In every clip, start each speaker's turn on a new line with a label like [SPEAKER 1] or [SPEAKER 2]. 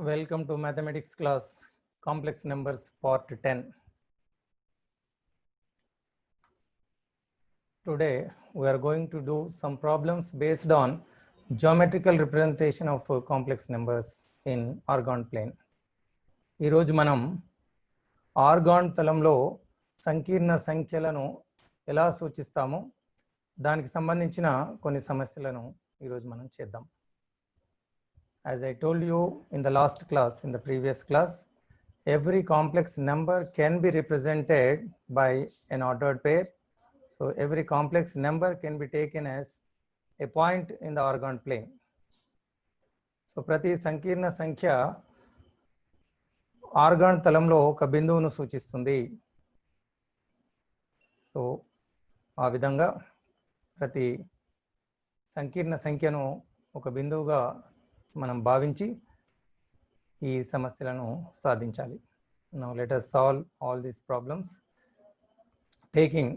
[SPEAKER 1] Welcome to mathematics class, complex numbers part 10. Today we are going to do some problems based on geometrical representation of complex numbers in argon plane. ఈ రోజు మనం organ తలంలో సంకీర్ణ సంఖ్యలను ఎలా సూచిస్తామో దానికి సంబంధించిన కొన్ని సమస్యలను ఈ రోజు మనం చేద్దాం. As I told you in the last class, in the previous class, every complex number can be represented by an ordered pair. So every complex number can be taken as a point in the organ plane. So ప్రతి సంకీర్ణ సంఖ్య organ తలంలో ఒక బిందువును సూచిస్తుంది. So ఆ విధంగా ప్రతి సంకీర్ణ సంఖ్యను ఒక బిందువుగా మనం భావించి ఈ సమస్యలను సాధించాలి. Now let us solve all these problems taking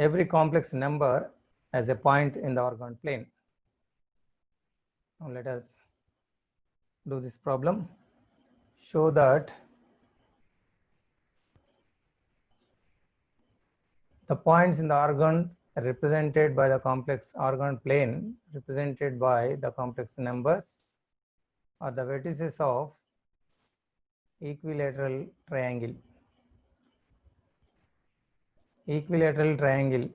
[SPEAKER 1] every complex number as a point in the organ plane. Now let us do this problem. Show that the points in the organ represented by the complex organ plane represented by the complex numbers are the vertices of equilateral triangle. Equilateral triangle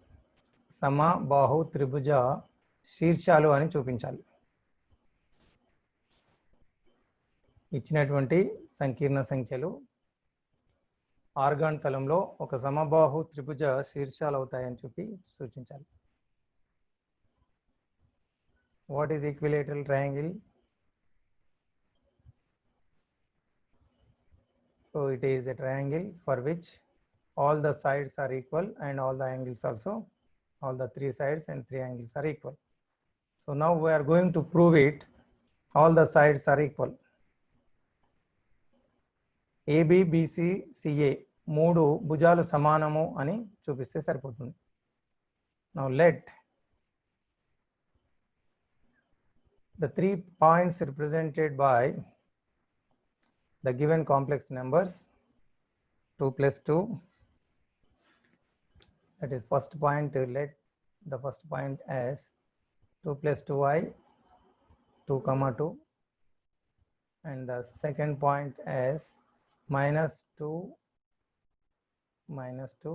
[SPEAKER 1] సమ బాహు త్రిభుజ శీర్షాలు అని చూపించాలి. ఇచ్చినటువంటి సంకీర్ణ సంఖ్యలు organ తలంలో ఒక సమబాహు త్రిభుజ శీర్షాలు అవుతాయని చెప్పి సూచించాలి. What is equilateral triangle? So it is a triangle for which all the sides are equal and all the angles also, all the three sides and three angles are equal. So now we are going to prove it. All the sides are equal. AB, BC, CA మూడు భుజాలు సమానము అని చూపిస్తే సరిపోతుంది. Now let the 3 points represented by the given complex numbers 2 plus 2, that is first point, let the first point as 2 plus 2i 2 comma 2, and the second point as minus 2 minus 2,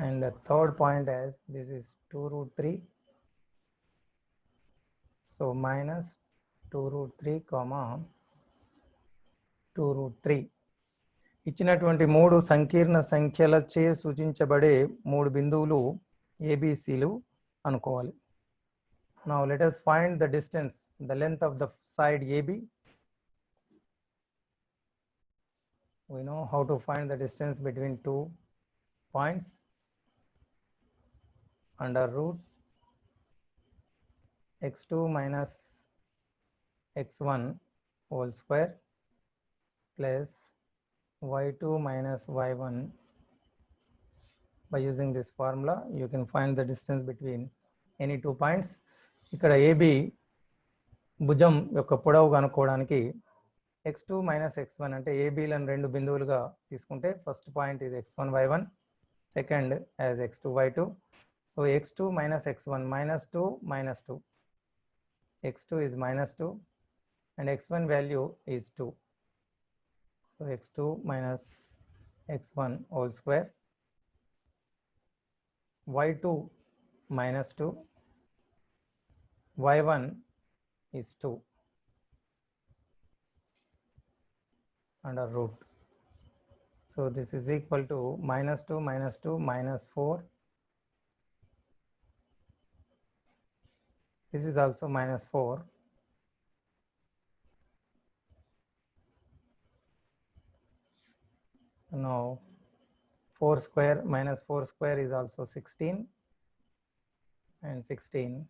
[SPEAKER 1] and the third point as this is 2 root 3, so minus 2 root 3 comma 2 root 3. ఇచ్చినటువంటి మూడు సంకీర్ణ సంఖ్యలచే సూచించబడే మూడు బిందువులు ABCలు అనుకోవాలి. Now let us find the distance, the length of the side AB. We know how to find the distance between 2 points. Under root x2 minus x1 whole square plus y2 minus y1. By using this formula you can find the distance between any 2 points. ఇక్కడ AB భుజం యొక్క పొడవు కనుక్కోవడానికి x2 minus x1 అంటే ABలను రెండు బిందువులుగా తీసుకుంటే first point is x1 y1, second as x2 y2. So x2 minus x1 minus 2 minus 2, x2 is minus 2 and x1 value is 2. So x2 minus x1 whole square, y2 minus 2, y1 is 2 under root. So this is equal to minus 2 minus 2 minus 4. This is also minus 4. Now 4 square minus 4 square is also 16, and 16,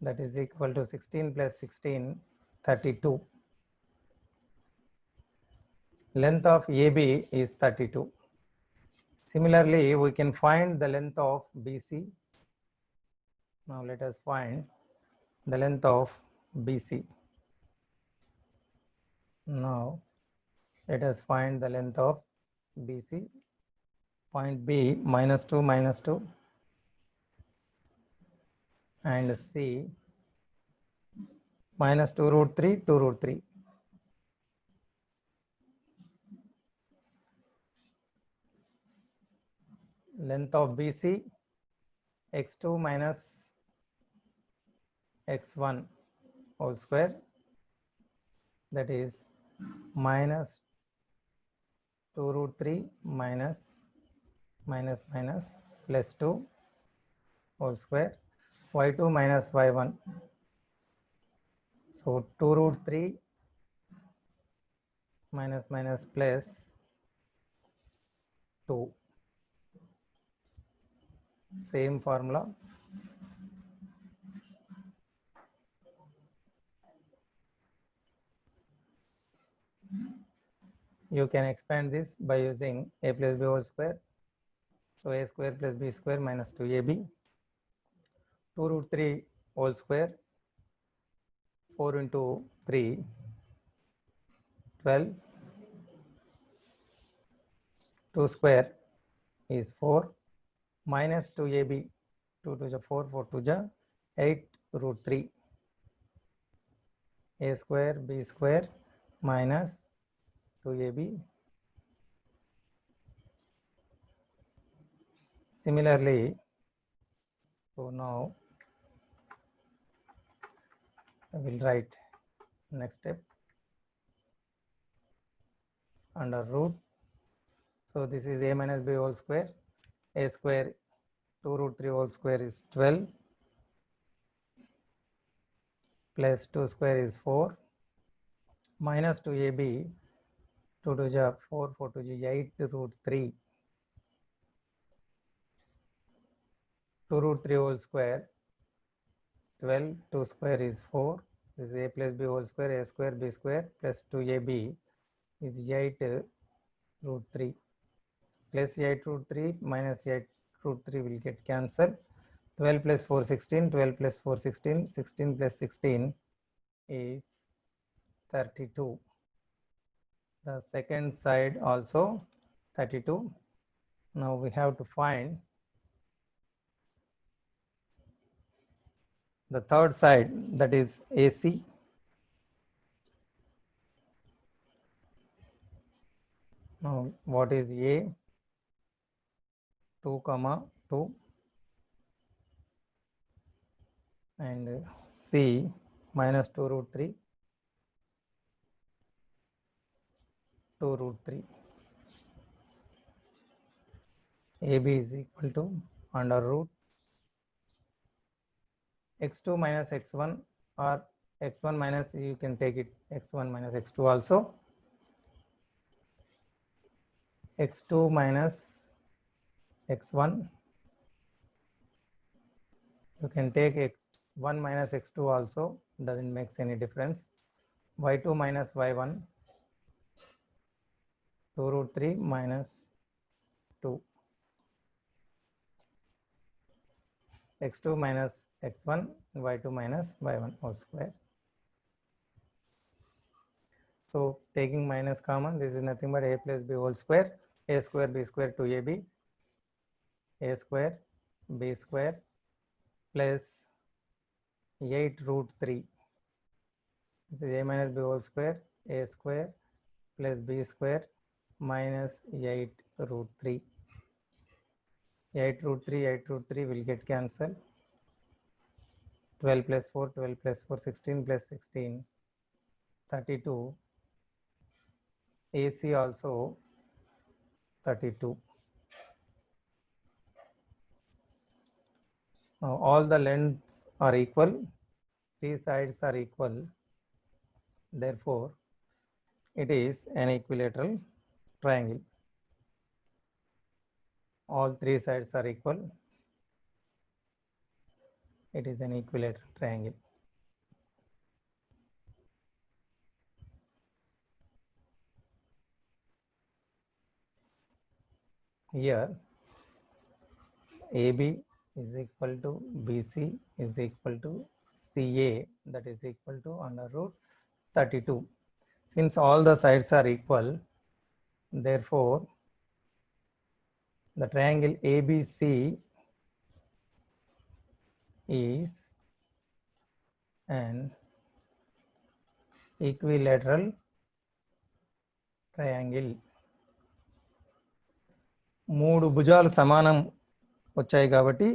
[SPEAKER 1] that is equal to 16 plus 16, 32. Length of AB is 32. Similarly, we can find the length of BC. Now let us find the length of BC. Now let us find the length of BC. Point B -2 and C -2√3 2√3. Length of BC x2 minus x1 whole square, that is -2√3 minus plus 2 whole square, y2 minus y1. So 2√3 minus plus 2. Same formula. You can expand this by using a plus b whole square. So a square plus b square minus 2ab. 2√3 whole square, 4 into 3, 12. 2 square is 4 minus 2ab. 2 to the 4, 4 to the 8√3. A square b square minus 2ab. Similarly, so now I will write next step under root. So this is a minus b whole square. A square 2√3 whole square is 12 plus 2 square is 4 minus 2ab. 2 to the 4, 4 to the 8√3. 2√3 whole square 12, 2 square is 4. This is a plus b whole square, a square b square plus 2ab is 8√3. Plus 8√3 minus 8√3 will get cancelled. 12 plus 4, 16, 12 plus 4, 16, 16 plus 16 is 32. The second side also 32. Now we have to find the third side, that is AC. Now what is A? 2, 2 and C minus 2√3, 2√3. AB is equal to under root x2 minus x1, or x1 minus, you can take it x1 minus x2 also. x2 minus x1, you can take x1 minus x2 also, doesn't make any difference. y2 minus y1, 2√3 minus 2. x2 minus x1, y2 minus y1 whole square. So taking minus common, this is nothing but a plus b whole square, a square b square 2ab, a square b square plus 8√3. This is a minus b whole square, a square plus b square minus 8√3. 8√3 will get cancelled. 12 plus 4, 12 plus 4, 16 plus 16, 32. AC also 32. Now all the lengths are equal, three sides are equal, therefore it is an equilateral triangle. All three sides are equal, it is an equilateral triangle. Here AB is equal to BC is equal to CA, that is equal to under root 32. Since all the sides are equal, therefore the triangle ABC is an equilateral triangle. మూడు భుజాలు సమానం వచ్చాయి కాబట్టి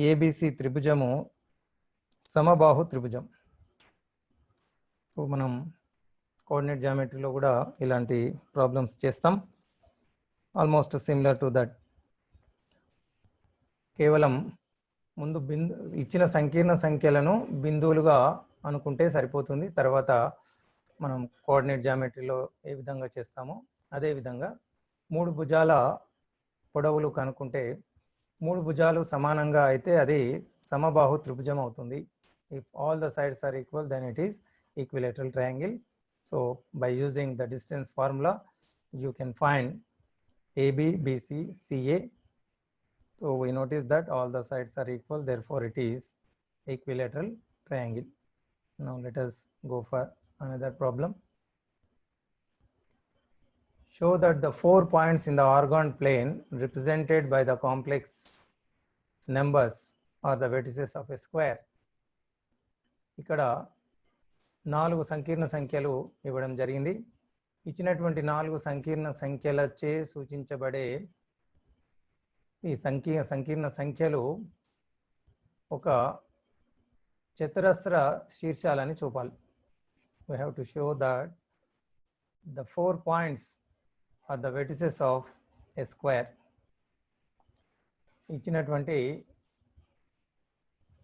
[SPEAKER 1] ABC త్రిభుజము సమబాహు త్రిభుజం. So మనం coordinate జామెట్రీలో కూడా ఇలాంటి problems చేస్తాం. Almost similar to that. కేవలం ముందు ఇచ్చిన సంకీర్ణ సంఖ్యలను బిందువులుగా అనుకుంటే సరిపోతుంది. తర్వాత మనం కోఆర్డినేట్ జామెట్రీలో ఏ విధంగా చేస్తామో అదే విధంగా మూడు భుజాల పొడవులు కనుక్కుంటే మూడు భుజాలు సమానంగా అయితే అది సమబాహు త్రిభుజం అవుతుంది. If all the sides are equal, then it is equilateral triangle. So by using the distance formula, you can find AB, BC, CA. So we notice that all the sides are equal, therefore it is equilateral triangle. Now let us go for another problem. Show that the 4 points in the orgone plane represented by the complex numbers are the vertices of a square. ఇక్కడ 4 సంకీర్ణ సంఖ్యలు ఇవ్వడం జరిగింది. ఇచ్చినటువంటి 4 సంకీర్ణ సంఖ్యలచే సూచించబడే ఈ సంకీర్ణ సంఖ్యలు ఒక చతురస్ర శీర్షాలని చూపాలి. We have to show that the 4 points are the vertices of a square. ఇచ్చినటువంటి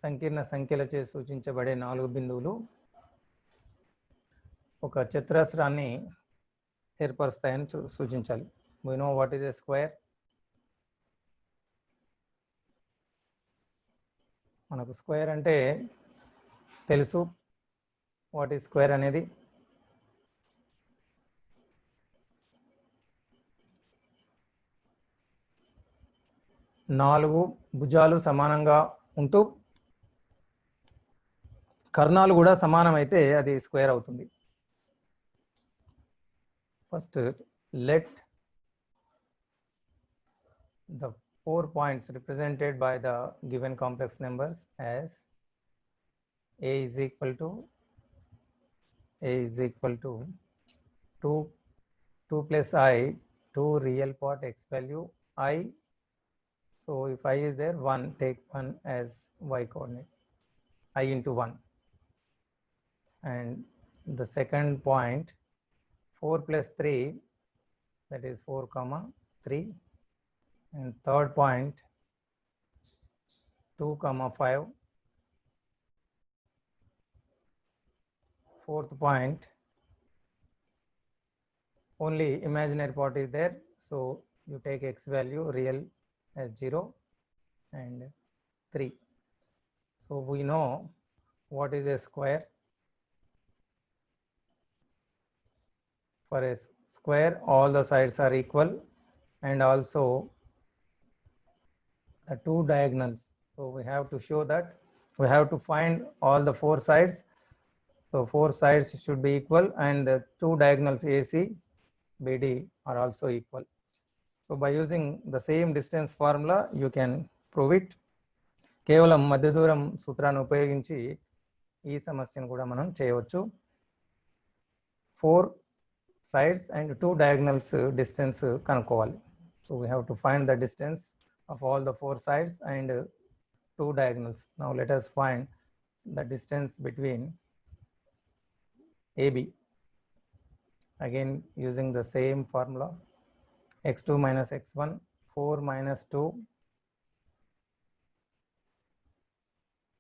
[SPEAKER 1] సంకీర్ణ సంఖ్యలచే సూచించబడే 4 బిందువులు ఒక చతురస్రాన్ని ఏర్పరుస్తాయని సూచించాలి. We know what is a square. మనకు స్క్వేర్ అంటే తెలుసు. వాట్ ఈస్ స్క్వేర్ అనేది నాలుగు భుజాలు సమానంగా ఉంటూ కర్ణాలు కూడా సమానమైతే అది స్క్వేర్ అవుతుంది. First let the 4 points represented by the given complex numbers as a is equal to 2 plus I, 2 real part x value I. So if I is there, 1, take 1 as y coordinate, I into 1. And the second point 4 plus 3, that is 4 comma 3. And third point 2 comma 5. Fourth point only imaginary part is there, so you take x value real as 0 and 3. So we know what is a square. For a square, all the sides are equal and also the 2 diagonals. So we have to show that we have to find all the 4 sides. So 4 sides should be equal and the 2 diagonals AC, BD are also equal. So by using the same distance formula, you can prove it. కేవలం మధ్య దూరం సూత్రాన్ని ఉపయోగించి ఈ సమస్యను కూడా మనం చేయవచ్చు. 4 sides and 2 diagonals distance కనుక్కోవాలి. So we have to find the distance of all the 4 sides and 2 diagonals. Now let us find the distance between AB. Again using the same formula, x2 minus x1, 4 minus 2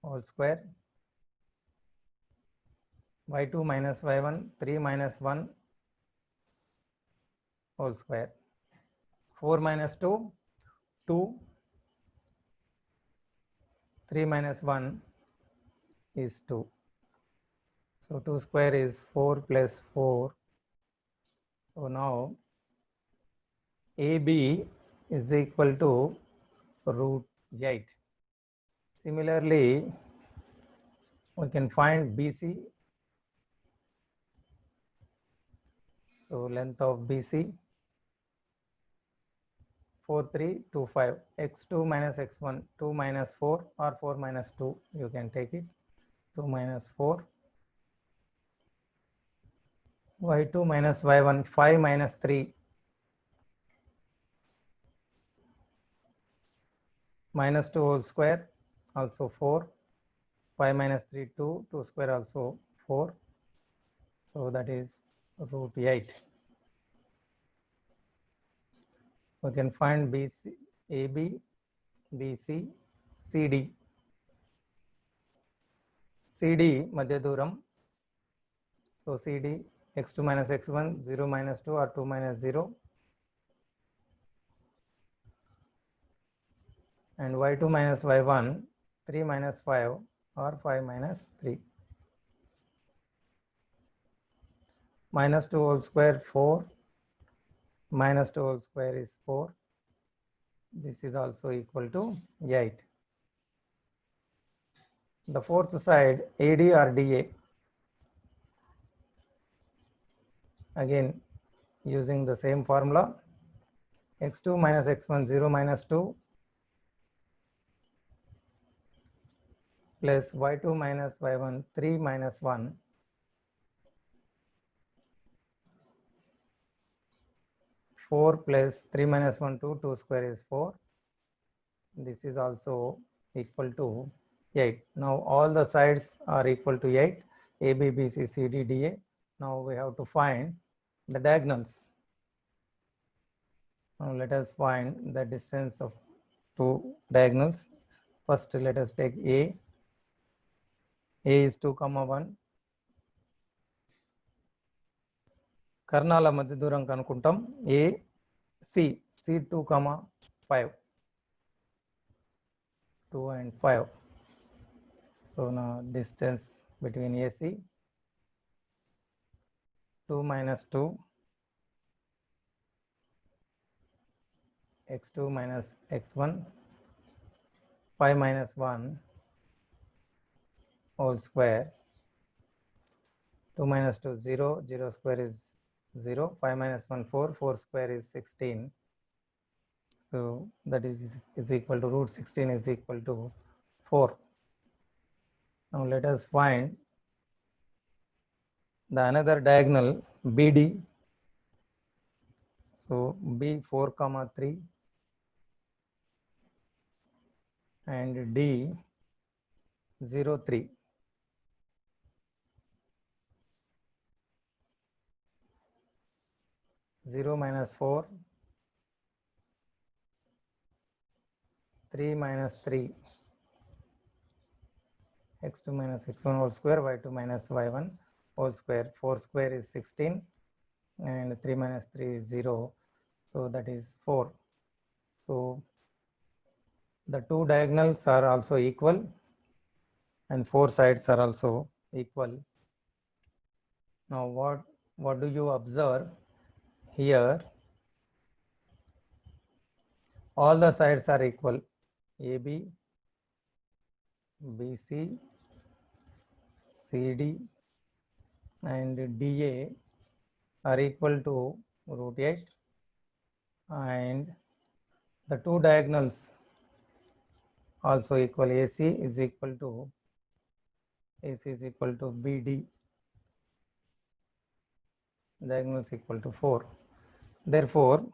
[SPEAKER 1] whole square, y2 minus y1, 3 minus 1 whole square, 4 minus 2, 2, 3 minus 1 is 2. So 2 square is 4 plus 4. So now AB is equal to root 8. Similarly, we can find BC. So length of BC 4, 3, 2, 5. X2 minus X1, 2 minus 4 or 4 minus 2, you can take it. 2 minus 4. Y2 minus Y1, 5 minus 3. Minus 2 whole square, also 4. 5 minus 3, 2. 2 square also 4. So that is root 8. We can find BC, AB, BC, CD. CD, Madhya Duram. So CD, X2 minus X1, 0 minus 2 or 2 minus 0. And Y2 minus Y1, 3 minus 5 or 5 minus 3. Minus 2 whole square, 4. Minus 2 whole square is 4. This is also equal to 8. The fourth side, AD or DA. Again, using the same formula, X2 minus X1, 0 minus 2 plus Y2 minus Y1, 3 minus 1 . 4 plus 3 minus 1, 2, 2 square is 4. This is also equal to 8. Now all the sides are equal to 8, AB, BC, CD, DA. Now we have to find the diagonals. Now let us find the distance of two diagonals. First let us take A. A is 2, 1. కర్ణాల మధ్య దూరం కనుక్కుంటాం. A, C, C2, 5. 2 and 5. So now distance between AC, 2 minus 2, X2 minus X1, 5 minus 1 whole square. 2 minus 2, 0, 0 square is 0, 5 minus 1, 4, 4 square is 16. So that is equal to root 16 is equal to 4. Now let us find the another diagonal BD. So B 4, 3 and D 0, 3. Zero minus 4, 3 minus 3, X2 minus X1 whole square, Y2 minus Y1 whole square. 4 square is 16 and 3 minus 3 is 0. So that is 4. So the two diagonals are also equal and 4 sides are also equal. Now what do you observe here? All the sides are equal. AB, BC, CD and DA are equal to root 8, and the two diagonals also equal. AC is equal to BD. Diagonal is equal to 4. Therefore,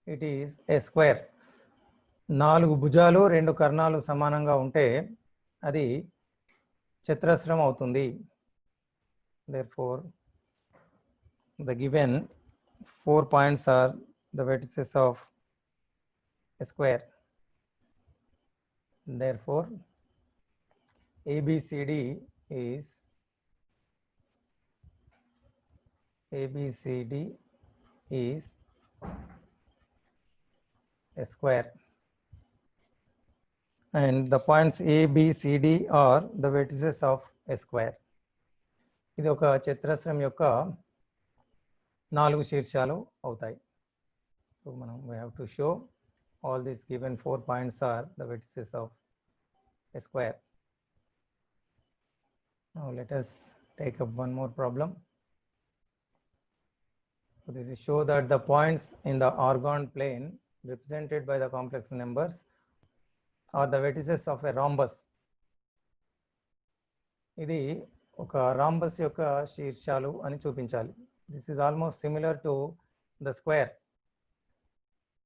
[SPEAKER 1] it is a square. 4 భుజాలు 2 కర్ణాలు సమానంగా ఉంటే అది చతురస్రం అవుతుంది. Therefore, the given 4 points are the vertices of a square. Therefore, ABCD is a square, and the points A, B, C, D are the vertices of a square. ఇది ఒక చతురస్రం యొక్క 4 శీర్షాలు అవుతాయి. So we have to show all these given 4 points are the vertices of a square. Now let us take up one more problem. So this is show that the points in the orgone plane represented by the complex numbers are the vertices of a rhombus. ఇది ఒక rhombus యొక్క శీర్షాలు అని చూపించాలి. This is almost similar to the square.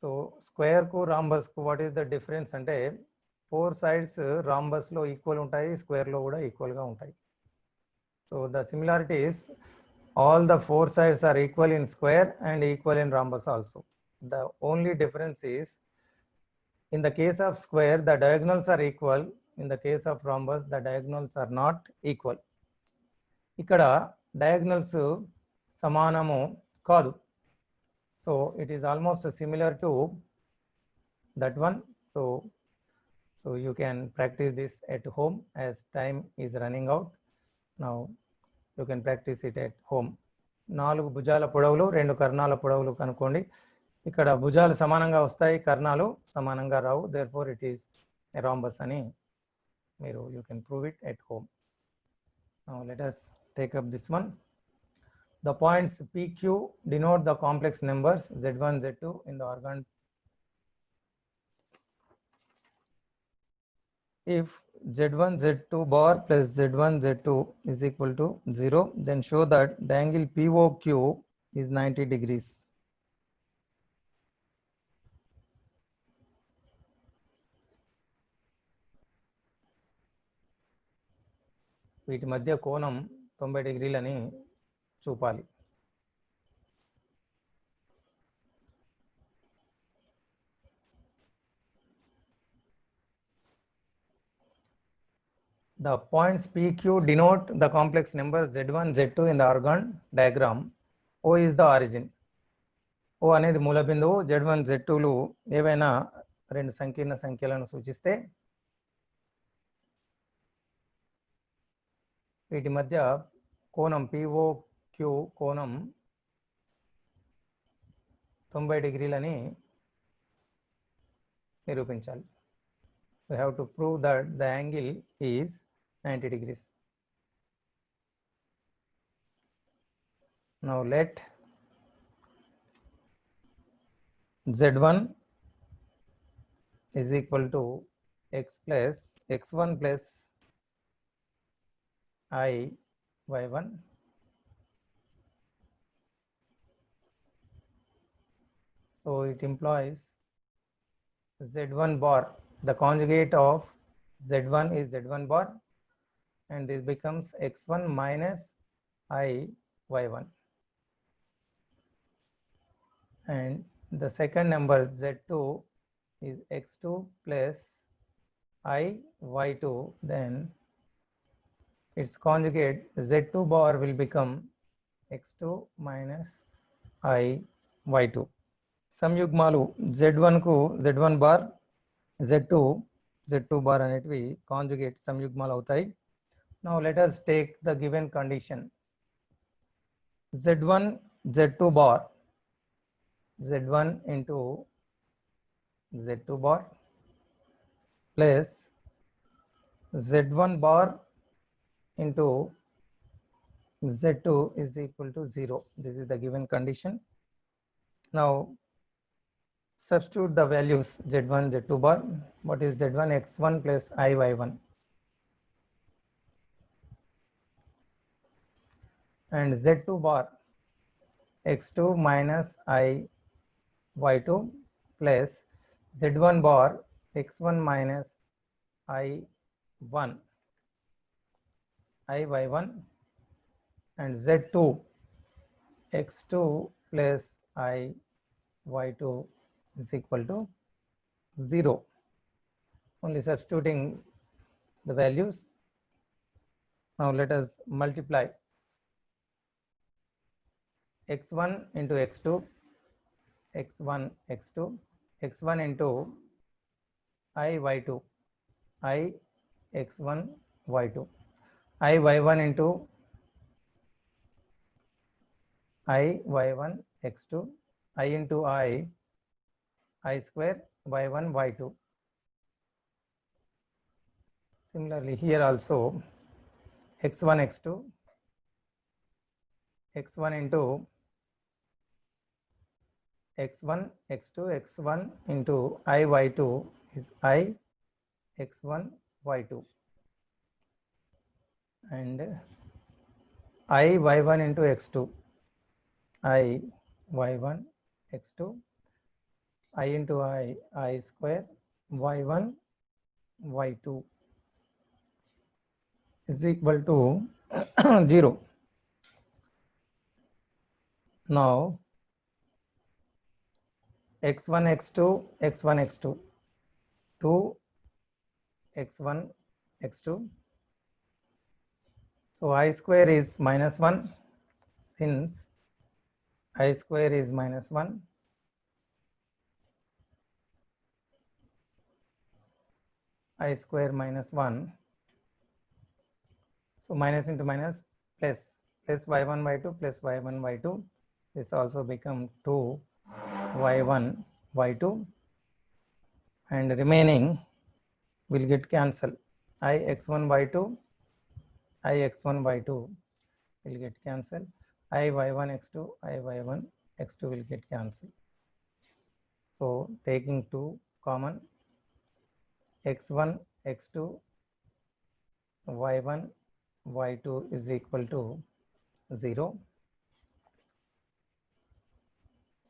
[SPEAKER 1] So స్క్వేర్కు రాంబస్కు what is the difference అంటే 4 sides రాంబస్లో equal ఉంటాయి, స్క్వేర్లో కూడా ఈక్వల్గా ఉంటాయి. So the similarity is all the 4 sides are equal in square and equal in rhombus also. The only difference is in the case of square the diagonals are equal, in the case of rhombus the diagonals are not equal. ఇక్కడ diagonals సమానము కాదు. So it is almost similar to that one. So you can practice this at home as time is running out. Now you can practice it at home. 4 భుజాల పొడవులు 2 కర్ణాల పొడవులు కనుక్కోండి. ఇక్కడ భుజాలు సమానంగా వస్తాయి, కర్ణాలు సమానంగా రావు. therefore it is a rhombus అని మీరు you can prove it at home. Now let us take up this one. The points PQ denote the complex numbers Z1 Z2 in the organ. If Z1 Z2 bar plus Z1 Z2 is equal to 0, then show that the angle POQ is 90 degrees. వీటి మధ్య కోణం 90 డిగ్రీలని చూపాలి. The points PQ denote the complex number Z1 Z2 in the organ diagram. O is the origin. O అనేది మూల బిందువు. Z1 Z2లు ఏవైనా 2 సంకీర్ణ సంఖ్యలను సూచిస్తే వీటి మధ్య కోణం POQ కోణం 90 డిగ్రీలని నిరూపించాలి. We have to prove that the angle is 90 degrees. Now let Z1 is equal to x plus x1 plus I y1. So it implies Z1 bar, the conjugate of Z1 is Z1 bar, and this becomes x1 minus I y1. And the second number Z2 is x2 plus I y2, then its conjugate Z2 bar will become x2 minus I y2. సంయుగ్మాలు Z1 కు Z1 bar, Z2 bar అనేటివి conjugate సంయుగ్మాలు అవుతాయి. Now let us take the given condition. Z1 Z2 bar, Z1 into Z2 bar plus Z1 bar into Z2 is equal to 0. This is the given condition. Now substitute the values Z1 Z2 bar. What is Z1? X1 plus I y1, and Z2 bar x2 minus I y2 plus Z1 bar x1 minus I1 I y1, and Z2 x2 plus I y2 is equal to 0. Only substituting the values. Now let us multiply x1 into x2, x1 x2, x1 into I y2, I x1 y2, I y1 into I y1 x2, I into I square y1 y2. Similarly here also x1 x2, x1 into x1 x2 x1 into I y2 is I x1 y2 and I y1 into x2 I y1 x2 I into I square y1 y2 is equal to 0. Now x1 x2 x1 x2 2 x1 x2. So I square is minus 1. Since I square is minus 1, I square minus 1. So minus into minus plus y1 y2 plus y1 y2. This also become 2 y1 y2 and remaining will get cancel. I x1 y2 I x1 y2 will get cancelled. I y1 x2 I y1 x2 will get cancelled. So taking 2 common, x1 x2 y1 y2 is equal to 0.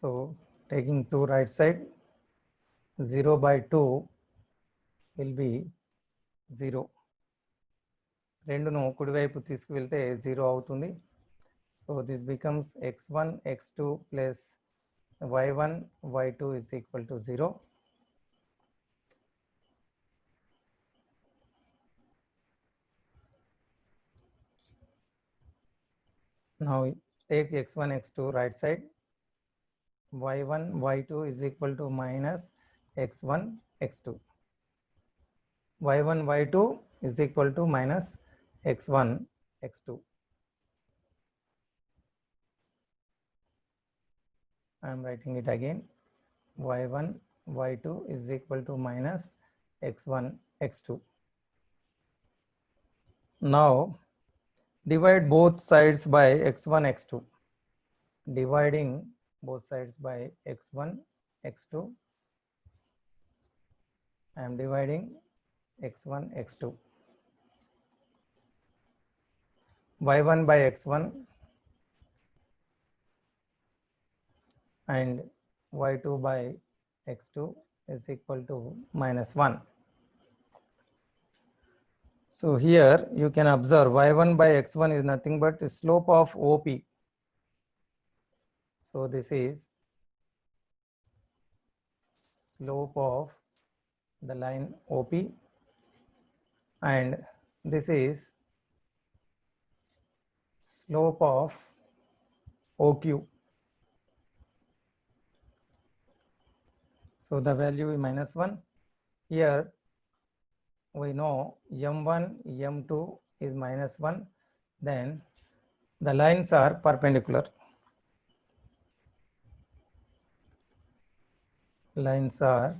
[SPEAKER 1] So taking 2 right side, 0 by 2 will be 0. రెండును కుడివైపు తీసుకువెళ్తే 0 అవుతుంది. So this becomes x1 x2 plus y1 y2 is equal to 0. Now take x1 x2 right side, y1 y2 is equal to minus x1 x2. y1 y2 is equal to minus x1 x2. I am writing it again. y1 y2 is equal to minus x1 x2. Now divide both sides by x1 x2. Dividing both sides by x1 x2. I am dividing x1 x2. y1 by x1 and y2 by x2 is equal to minus 1. So here you can observe y1 by x1 is nothing but the slope of OP. So this is slope of the line OP and this is slope of OQ. So the value is minus 1. Here we know m1 m2 is minus 1, then the lines are perpendicular. Lines are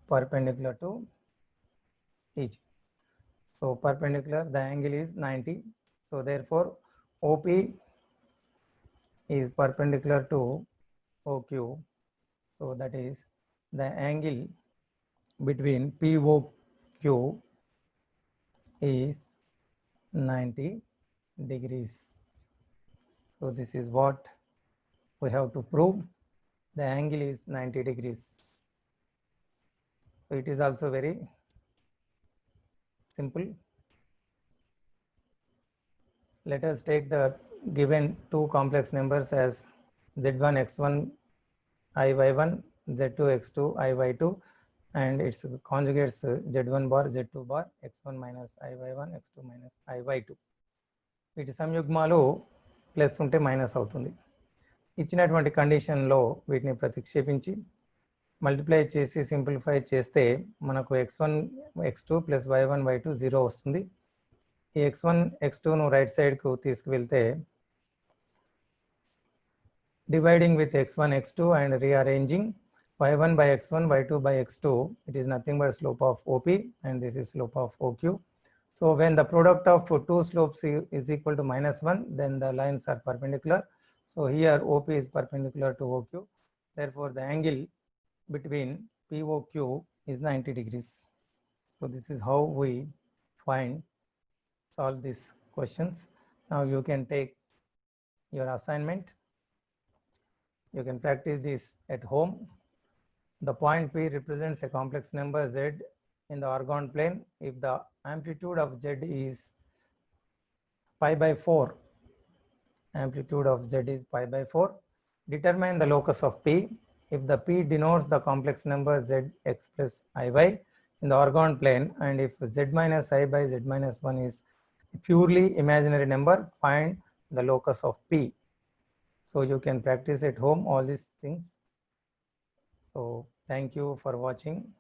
[SPEAKER 1] perpendicular to each. So perpendicular, the angle is 90. So therefore OP is perpendicular to OQ. So that is the angle between POQ is 90 degrees. So this is what we have to prove. The angle is 90 degrees. So it is also very simple. Let us take the given two complex numbers as z1 x1 I y1 z2 x2 I y2 and its conjugates z1 bar z2 bar x1 minus I y1 x2 minus I y2. వీటి సంయుగ్మాలు plus ఉంటే minus అవుతుంది. ఇచ్చినటువంటి కండిషన్లో వీటిని ప్రతిక్షేపించి multiply చేసి simplify చేస్తే మనకు x1 x2 plus y1 y2 0 వస్తుంది. ఈ x1 x2ను రైట్ సైడ్కు తీసుకువెళ్తే dividing with x1 x2 and rearranging y1 by x1 y2 by x2, it is nothing but slope of OP and this is slope of OQ. So when the product of two slopes is equal to minus 1, then the lines are perpendicular. So here OP is perpendicular to OQ. Therefore, the angle between POQ is 90 degrees. So this is how we solve these questions. Now you can take your assignment. You can practice this at home. The point P represents a complex number Z in the orgone plane. If the amplitude of Z is pi by 4, amplitude of Z is pi by 4, determine the locus of P. If the P denotes the complex number Zx plus Iy in the orgone plane, and if Z minus I by Z minus 1 is a purely imaginary number, find the locus of P. So you can practice at home all these things. So thank you for watching.